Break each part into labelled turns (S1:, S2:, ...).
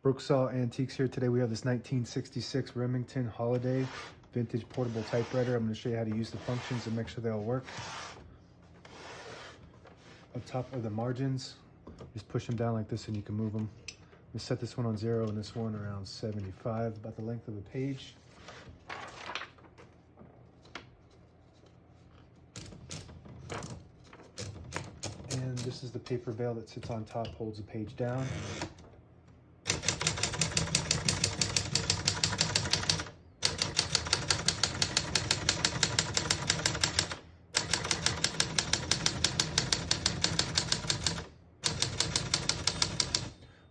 S1: Brooksaw Antiques here. Today we have this 1966 Remington Holiday Vintage portable typewriter. I'm going to show you how to use the functions and make sure they all work. Up top are the margins. Just push them down like this and you can move them. I'm going to set this one on 0 and this one around 75, about the length of the page. And this is the paper bail that sits on top, holds the page down.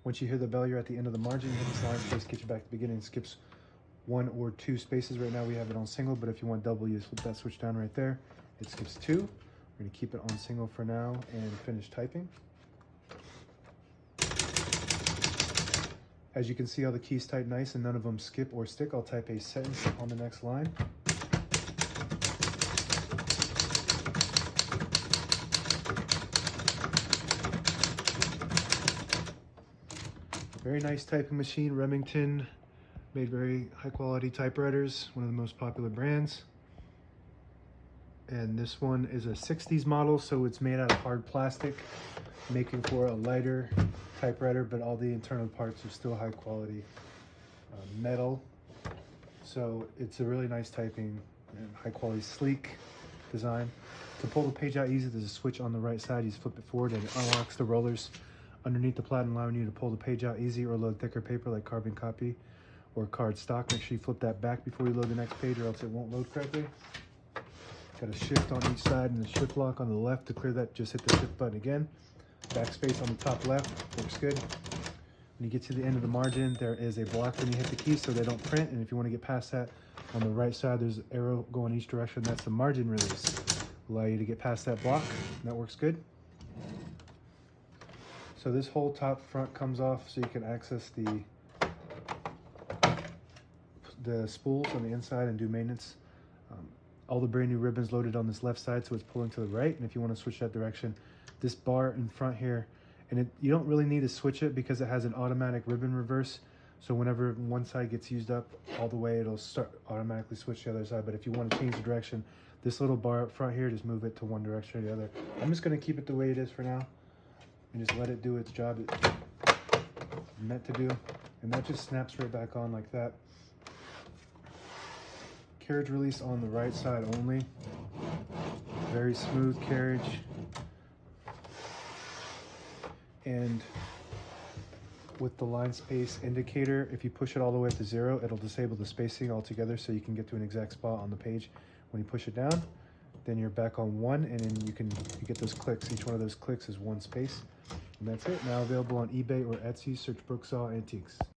S1: Once you hear the bell, you're at the end of the margin. You hit this line space, get you back to the beginning. It skips 1 or 2 spaces. Right now we have it on single, but if you want double, you just flip that switch down right there. It skips 2. We're going to keep it on single for now and finish typing. As you can see, all the keys type nice and none of them skip or stick. I'll type a sentence on the next line. Very nice typing machine. Remington made very high quality typewriters, one of the most popular brands. And this one is a 60s model, so it's made out of hard plastic, making for a lighter typewriter, but all the internal parts are still high quality metal. So it's a really nice typing and high quality, sleek design. To pull the page out easy, there's a switch on the right side. You just flip it forward and it unlocks the rollers underneath the platen, allowing you to pull the page out easy or load thicker paper like carbon copy or card stock. Make sure you flip that back before you load the next page or else it won't load correctly. Got a shift on each side and the shift lock on the left. To clear that, just hit the shift button again. Backspace on the top left, works good. When you get to the end of the margin, there is a block when you hit the keys so they don't print. And if you want to get past that, on the right side, there's an arrow going each direction. That's the margin release. Allow you to get past that block. That works good. So this whole top front comes off so you can access the spools on the inside and do maintenance. All the brand new ribbons loaded on this left side, so it's pulling to the right. And if you want to switch that direction, this bar in front here, and you don't really need to switch it because it has an automatic ribbon reverse. So whenever one side gets used up all the way, it'll start automatically switch to the other side. But if you want to change the direction, this little bar up front here, just move it to one direction or the other. I'm just going to keep it the way it is for now and just let it do its job it's meant to do. And that just snaps right back on like that. Carriage release on the right side only. Very smooth carriage. And with the line space indicator, if you push it all the way up to 0, it'll disable the spacing altogether so you can get to an exact spot on the page. When you push it down, then you're back on 1, and then you get those clicks. Each one of those clicks is 1 space. And that's it. Now available on eBay or Etsy. Search Brooksaw Antiques.